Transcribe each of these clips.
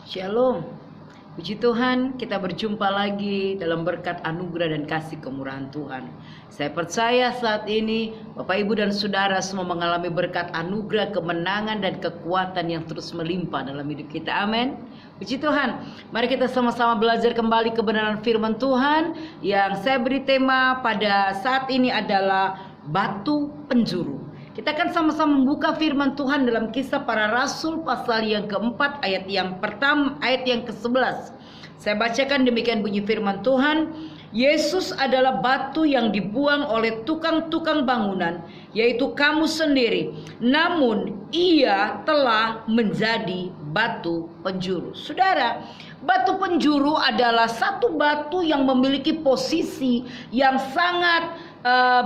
Shalom. Puji Tuhan, kita berjumpa lagi dalam berkat anugerah dan kasih kemurahan Tuhan. Saya percaya saat ini Bapak Ibu dan Saudara semua mengalami berkat anugerah, kemenangan dan kekuatan yang terus melimpah dalam hidup kita. Amin. Puji Tuhan. Mari kita sama-sama belajar kembali kebenaran firman Tuhan. Yang saya beri tema pada saat ini adalah batu penjuru. Kita akan sama-sama membuka firman Tuhan dalam Kisah Para Rasul pasal yang keempat ayat yang pertama, ayat yang ke-11. Saya bacakan demikian bunyi firman Tuhan. Yesus adalah batu yang dibuang oleh tukang-tukang bangunan, yaitu kamu sendiri. Namun ia telah menjadi batu penjuru. Saudara, batu penjuru adalah satu batu yang memiliki posisi yang sangat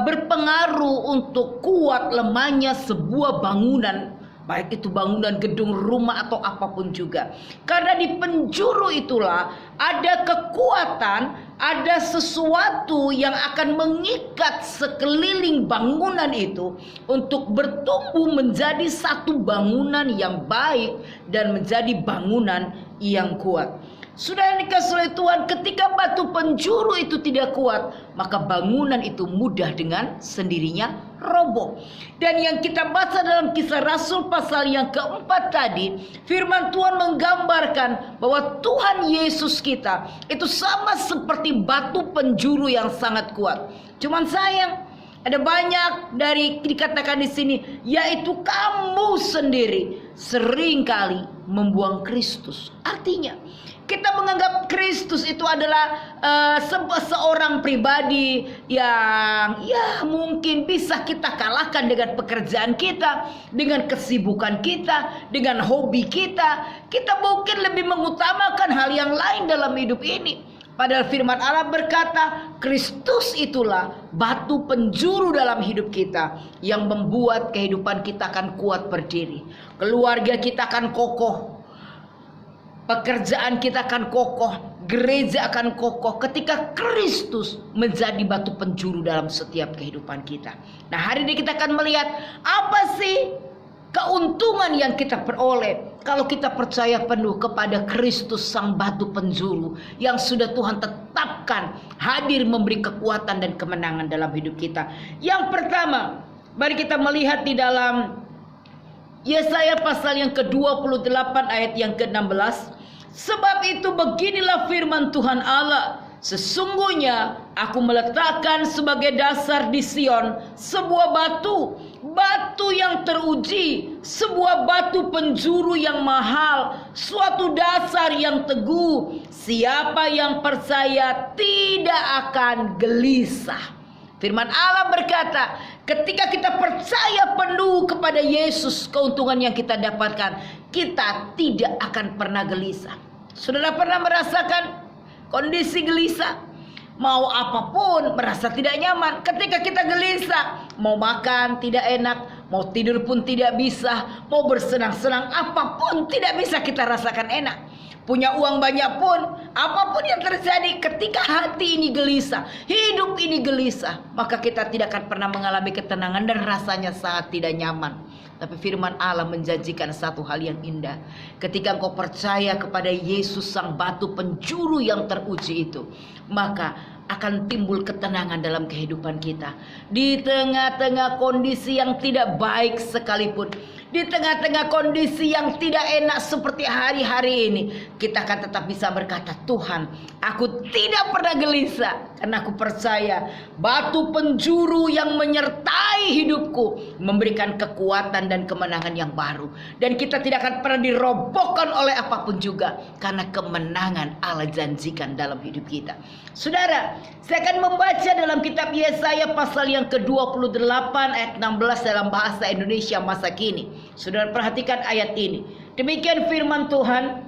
berpengaruh untuk kuat lemahnya sebuah bangunan, baik itu bangunan gedung, rumah atau apapun juga. Karena di penjuru itulah ada kekuatan, ada sesuatu yang akan mengikat sekeliling bangunan itu untuk bertumbuh menjadi satu bangunan yang baik dan menjadi bangunan yang kuat. Sudah dikasih oleh Tuhan, ketika batu penjuru itu tidak kuat, maka bangunan itu mudah dengan sendirinya roboh. Dan yang kita baca dalam Kisah Rasul pasal yang keempat tadi, firman Tuhan menggambarkan bahwa Tuhan Yesus kita itu sama seperti batu penjuru yang sangat kuat. Cuman sayang, ada banyak dari dikatakan di sini, yaitu kamu sendiri seringkali membuang Kristus. Artinya kita menganggap Kristus itu adalah seorang pribadi yang mungkin bisa kita kalahkan dengan pekerjaan kita, dengan kesibukan kita, dengan hobi kita. Kita mungkin lebih mengutamakan hal yang lain dalam hidup ini. Padahal firman Allah berkata, Kristus itulah batu penjuru dalam hidup kita yang membuat kehidupan kita akan kuat berdiri. Keluarga kita akan kokoh. Pekerjaan kita akan kokoh, gereja akan kokoh ketika Kristus menjadi batu penjuru dalam setiap kehidupan kita. Nah, hari ini kita akan melihat apa sih keuntungan yang kita peroleh kalau kita percaya penuh kepada Kristus sang batu penjuru yang sudah Tuhan tetapkan hadir memberi kekuatan dan kemenangan dalam hidup kita. Yang pertama, mari kita melihat di dalam Yesaya pasal yang ke-28 ayat yang ke-16. Sebab itu beginilah firman Tuhan Allah, sesungguhnya aku meletakkan sebagai dasar di Sion sebuah batu, batu yang teruji, sebuah batu penjuru yang mahal, suatu dasar yang teguh. Siapa yang percaya tidak akan gelisah. Firman Allah berkata, ketika kita percaya penuh kepada Yesus, keuntungan yang kita dapatkan, kita tidak akan pernah gelisah. Saudara pernah merasakan kondisi gelisah? Mau apapun merasa tidak nyaman. Ketika kita gelisah, mau makan tidak enak, mau tidur pun tidak bisa, mau bersenang-senang apapun tidak bisa kita rasakan enak. Punya uang banyak pun, apapun yang terjadi, ketika hati ini gelisah, hidup ini gelisah, maka kita tidak akan pernah mengalami ketenangan dan rasanya sangat tidak nyaman. Tapi firman Allah menjanjikan satu hal yang indah. Ketika engkau percaya kepada Yesus sang batu penjuru yang teruji itu, maka akan timbul ketenangan dalam kehidupan kita. Di tengah-tengah kondisi yang tidak baik sekalipun, di tengah-tengah kondisi yang tidak enak seperti hari-hari ini, kita akan tetap bisa berkata, Tuhan, aku tidak pernah gelisah karena aku percaya batu penjuru yang menyertai hidupku memberikan kekuatan dan kemenangan yang baru. Dan kita tidak akan pernah dirobohkan oleh apapun juga karena kemenangan Allah janjikan dalam hidup kita. Saudara, saya akan membaca dalam kitab Yesaya pasal yang ke-28 ayat 16 dalam bahasa Indonesia masa kini. Saudara perhatikan ayat ini. Demikian firman Tuhan.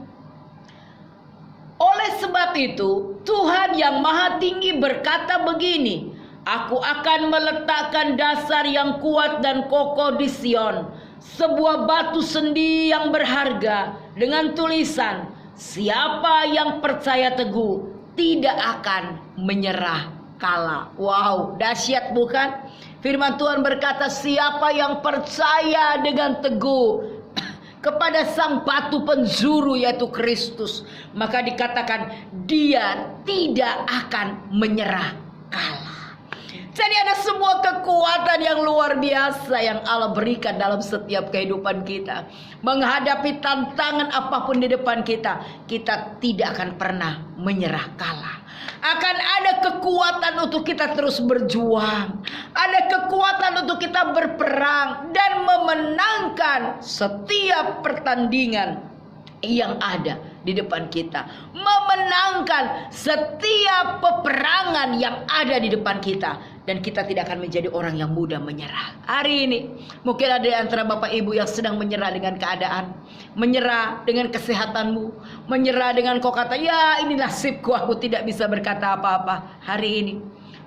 Oleh sebab itu, Tuhan yang Maha Tinggi berkata begini, aku akan meletakkan dasar yang kuat dan kokoh di Sion, sebuah batu sendi yang berharga dengan tulisan, siapa yang percaya teguh tidak akan menyerah kalah. Wow, dahsyat bukan? Firman Tuhan berkata, siapa yang percaya dengan teguh kepada sang batu penjuru yaitu Kristus, maka dikatakan dia tidak akan menyerah kalah. Jadi ada sebuah kekuatan yang luar biasa yang Allah berikan dalam setiap kehidupan kita. Menghadapi tantangan apapun di depan kita, kita tidak akan pernah menyerah kalah. Akan ada kekuatan untuk kita terus berjuang. Ada kekuatan untuk kita berperang dan memenangkan setiap pertandingan yang ada di depan kita. Memenangkan setiap peperangan yang ada di depan kita. Dan kita tidak akan menjadi orang yang mudah menyerah. Hari ini mungkin ada di antara Bapak Ibu yang sedang menyerah dengan keadaan, menyerah dengan kesehatanmu, menyerah dengan kau kata, ya ini nasibku, aku tidak bisa berkata apa-apa. Hari ini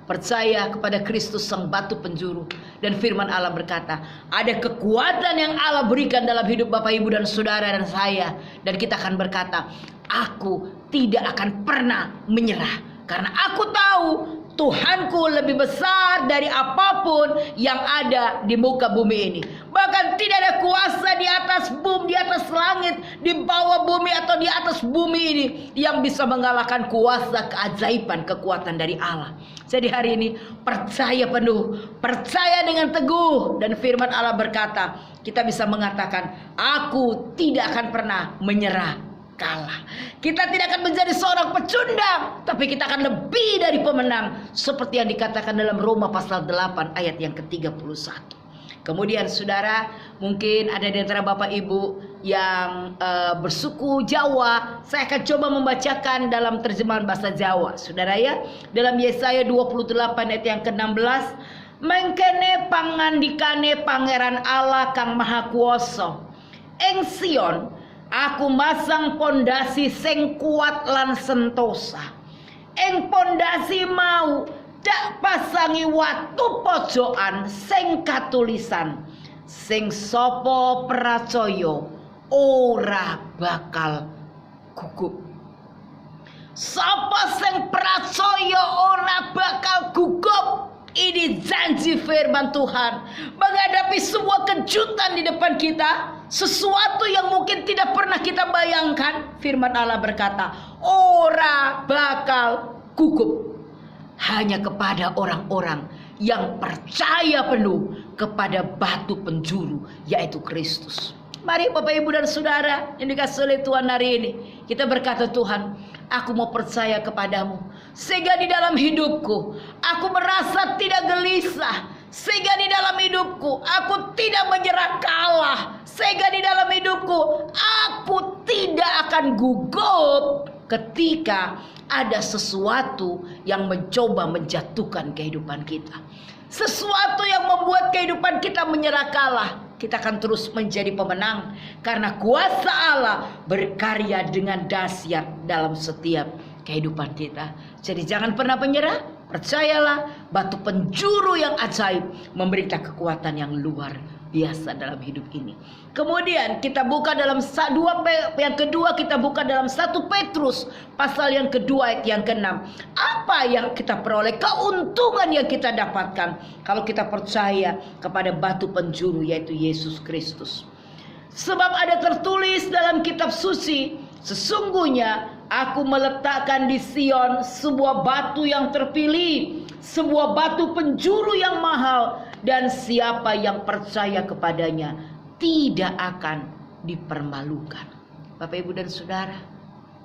percaya kepada Kristus sang batu penjuru, dan firman Allah berkata, ada kekuatan yang Allah berikan dalam hidup Bapak Ibu dan saudara dan saya, dan kita akan berkata, aku tidak akan pernah menyerah, karena aku tahu Tuhanku lebih besar dari apapun yang ada di muka bumi ini. Bahkan tidak ada kuasa di atas bumi, di atas langit, di bawah bumi atau di atas bumi ini yang bisa mengalahkan kuasa keajaiban kekuatan dari Allah. Jadi hari ini percaya penuh, percaya dengan teguh, dan firman Allah berkata, kita bisa mengatakan, aku tidak akan pernah menyerah kalah. Kita tidak akan menjadi seorang pecundang, tapi kita akan lebih dari pemenang, seperti yang dikatakan dalam Roma pasal 8 ayat yang ke-31. Kemudian saudara, mungkin ada di antara Bapak Ibu yang bersuku Jawa. Saya akan coba membacakan dalam terjemahan bahasa Jawa, saudara ya. Dalam Yesaya 28 ayat yang ke-16, mengkene pangandikane Pangeran Allah kang Maha Kuwasa, ing Sion aku masang pondasi sing kuat lan sentosa. Ing pondasi mau dak pasangi watu pojokan sing katulisan, sing sapa percaya ora bakal gugup. Sapa sing percaya ora bakal gugup. Ini janji firman Tuhan. Menghadapi sebuah kejutan di depan kita, sesuatu yang mungkin tidak pernah kita bayangkan, firman Allah berkata, ora bakal gugup. Hanya kepada orang-orang yang percaya penuh kepada batu penjuru, yaitu Kristus. Mari Bapak Ibu dan Saudara yang dikasihi oleh Tuhan hari ini, kita berkata, Tuhan, aku mau percaya kepadamu, sehingga di dalam hidupku aku merasa tidak gelisah, sehingga di dalam hidupku aku tidak menyerah kalah, sehingga di dalam hidupku aku tidak akan gugup ketika ada sesuatu yang mencoba menjatuhkan kehidupan kita, sesuatu yang membuat kehidupan kita menyerah kalah. Kita akan terus menjadi pemenang, karena kuasa Allah berkarya dengan dahsyat dalam setiap kehidupan kita. Jadi jangan pernah menyerah. Percayalah, batu penjuru yang ajaib memberikan kekuatan yang luar biasa dalam hidup ini. Kemudian kita buka dalam yang kedua, kita buka dalam 1 Petrus pasal yang kedua ayat yang ke-6. Apa yang kita peroleh, keuntungan yang kita dapatkan kalau kita percaya kepada batu penjuru yaitu Yesus Kristus. Sebab ada tertulis dalam kitab suci, sesungguhnya aku meletakkan di Sion sebuah batu yang terpilih, sebuah batu penjuru yang mahal, dan siapa yang percaya kepadanya tidak akan dipermalukan. Bapak Ibu dan Saudara,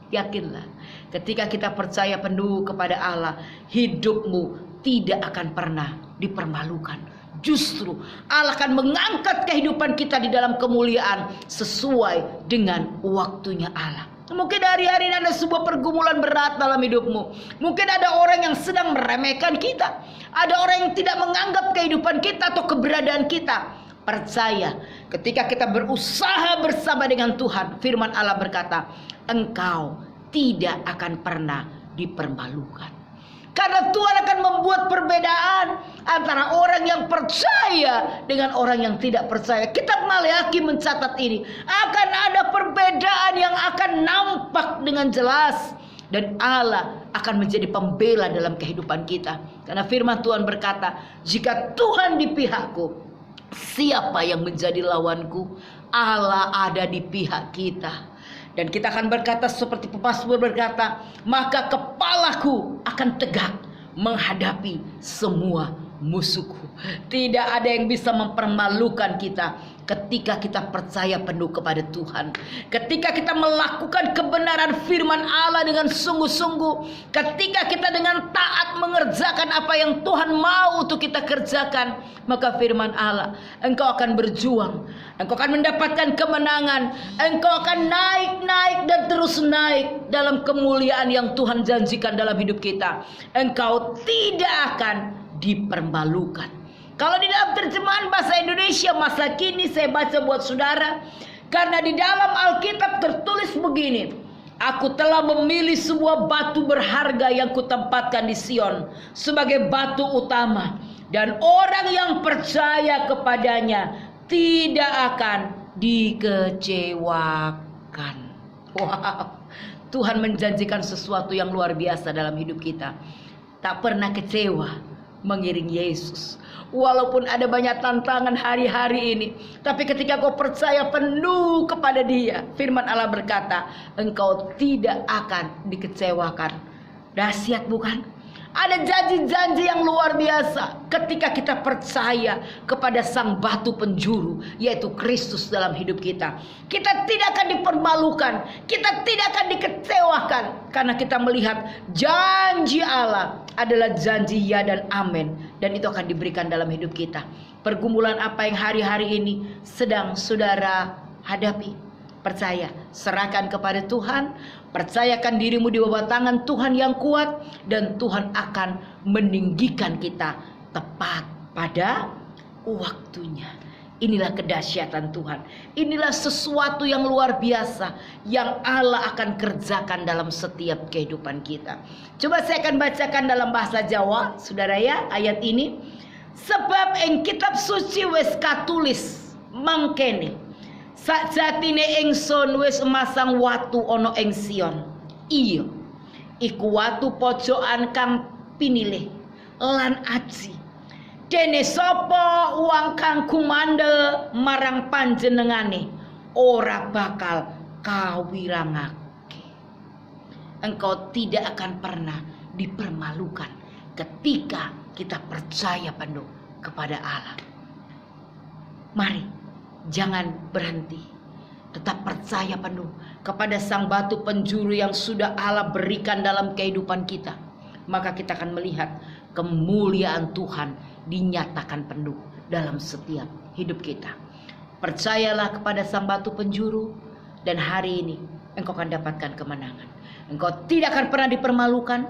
yakinlah ketika kita percaya penuh kepada Allah, hidupmu tidak akan pernah dipermalukan. Justru Allah akan mengangkat kehidupan kita di dalam kemuliaan sesuai dengan waktunya Allah. Mungkin hari-hari ini ada sebuah pergumulan berat dalam hidupmu. Mungkin ada orang yang sedang meremehkan kita. Ada orang yang tidak menganggap kehidupan kita atau keberadaan kita. Percaya, ketika kita berusaha bersama dengan Tuhan, firman Allah berkata, engkau tidak akan pernah dipermalukan. Karena Tuhan akan membuat perbedaan antara orang yang percaya dengan orang yang tidak percaya. Kitab Maleakhi mencatat ini. Akan ada perbedaan yang akan nampak dengan jelas. Dan Allah akan menjadi pembela dalam kehidupan kita. Karena firman Tuhan berkata, jika Tuhan di pihakku, siapa yang menjadi lawanku? Allah ada di pihak kita. Dan kita akan berkata seperti pemazmur berkata, maka kepalaku akan tegak menghadapi semua musuhku. Tidak ada yang bisa mempermalukan kita ketika kita percaya penuh kepada Tuhan. Ketika kita melakukan kebenaran firman Allah dengan sungguh-sungguh. Ketika kita dengan taat mengerjakan apa yang Tuhan mau untuk kita kerjakan. Maka firman Allah, engkau akan berjuang. Engkau akan mendapatkan kemenangan. Engkau akan naik dan terus naik dalam kemuliaan yang Tuhan janjikan dalam hidup kita. Engkau tidak akan dipermalukan. Kalau di dalam terjemahan bahasa Indonesia masa kini saya baca buat saudara, karena di dalam Alkitab tertulis begini, aku telah memilih sebuah batu berharga yang kutempatkan di Sion sebagai batu utama, dan orang yang percaya kepadanya tidak akan dikecewakan. Wow, Tuhan menjanjikan sesuatu yang luar biasa dalam hidup kita. Tak pernah kecewa mengiring Yesus. Walaupun ada banyak tantangan hari-hari ini, tapi ketika kau percaya penuh kepada Dia, firman Allah berkata, engkau tidak akan dikecewakan. Dahsyat bukan? Ada janji-janji yang luar biasa ketika kita percaya kepada sang batu penjuru, yaitu Kristus dalam hidup kita. Kita tidak akan dipermalukan, kita tidak akan dikecewakan, karena kita melihat janji Allah adalah janji ya dan amin, dan itu akan diberikan dalam hidup kita. Pergumulan apa yang hari-hari ini sedang saudara hadapi, percaya, serahkan kepada Tuhan. Percayakan dirimu di bawah tangan Tuhan yang kuat, dan Tuhan akan meninggikan kita tepat pada waktunya. Inilah kedahsyatan Tuhan. Inilah sesuatu yang luar biasa yang Allah akan kerjakan dalam setiap kehidupan kita. Coba saya akan bacakan dalam bahasa Jawa, saudara ya, ayat ini. Sebab ing kitab suci wis katulis mangkene, sakjatine ingsun wis masang watu ana ing Sion. Iya, iku watu pojokan kang pinilih lan aji. Dene sapa wong kang kumandel marang panjenengane ora bakal kawirangake. Engkau tidak akan pernah dipermalukan ketika kita percaya penuh kepada Allah. Mari, jangan berhenti. Tetap percaya penuh kepada sang batu penjuru yang sudah Allah berikan dalam kehidupan kita. Maka kita akan melihat kemuliaan Tuhan dinyatakan penuh dalam setiap hidup kita. Percayalah kepada sang batu penjuru, dan hari ini engkau akan dapatkan kemenangan. Engkau tidak akan pernah dipermalukan.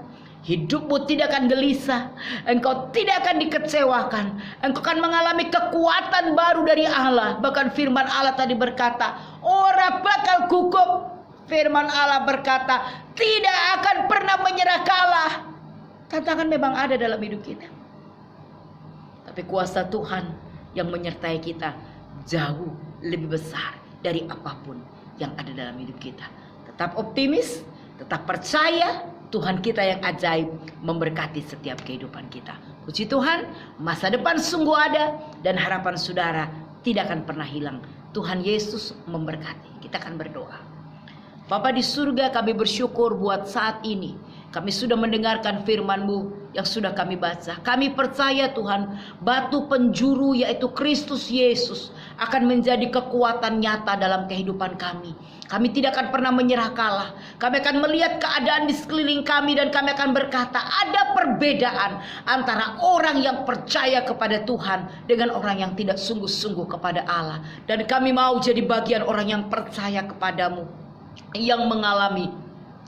Hidupmu tidak akan gelisah. Engkau tidak akan dikecewakan. Engkau akan mengalami kekuatan baru dari Allah. Bahkan firman Allah tadi berkata, ora bakal gugup. Firman Allah berkata, tidak akan pernah menyerah kalah. Tantangan memang ada dalam hidup kita, tapi kuasa Tuhan yang menyertai kita jauh lebih besar dari apapun yang ada dalam hidup kita. Tetap optimis, tetap percaya. Tuhan kita yang ajaib memberkati setiap kehidupan kita. Puji Tuhan, masa depan sungguh ada, dan harapan saudara tidak akan pernah hilang. Tuhan Yesus memberkati. Kita akan berdoa. Bapa di surga, kami bersyukur buat saat ini. Kami sudah mendengarkan firman-Mu yang sudah kami baca. Kami percaya Tuhan, batu penjuru yaitu Kristus Yesus akan menjadi kekuatan nyata dalam kehidupan kami. Kami tidak akan pernah menyerah kalah. Kami akan melihat keadaan di sekeliling kami, dan kami akan berkata, ada perbedaan antara orang yang percaya kepada Tuhan dengan orang yang tidak sungguh-sungguh kepada Allah. Dan kami mau jadi bagian orang yang percaya kepadamu, yang mengalami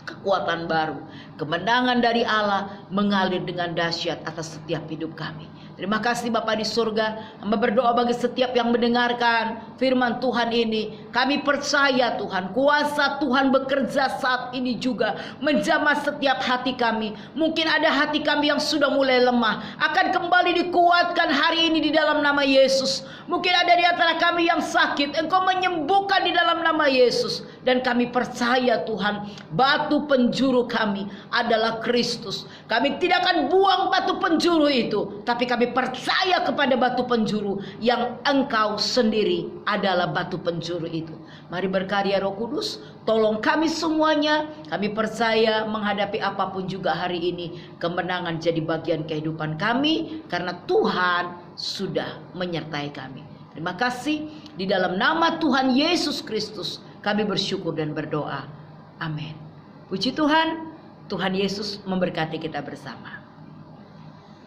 kekuatan baru. Kemenangan dari Allah mengalir dengan dahsyat atas setiap hidup kami. Terima kasih Bapa di surga. Hamba berdoa bagi setiap yang mendengarkan firman Tuhan ini. Kami percaya Tuhan, kuasa Tuhan bekerja saat ini juga menjamah setiap hati kami. Mungkin ada hati kami yang sudah mulai lemah, akan kembali dikuatkan hari ini di dalam nama Yesus. Mungkin ada di antara kami yang sakit, Engkau menyembuhkan di dalam nama Yesus. Dan kami percaya Tuhan, batu penjuru kami adalah Kristus. Kami tidak akan buang batu penjuru itu, tapi kami kami percaya kepada batu penjuru yang Engkau sendiri adalah batu penjuru itu. Mari berkarya Roh Kudus, tolong kami semuanya. Kami percaya menghadapi apapun juga hari ini, kemenangan jadi bagian kehidupan kami karena Tuhan sudah menyertai kami. Terima kasih, di dalam nama Tuhan Yesus Kristus kami bersyukur dan berdoa. Amin. Puji Tuhan, Tuhan Yesus memberkati kita bersama.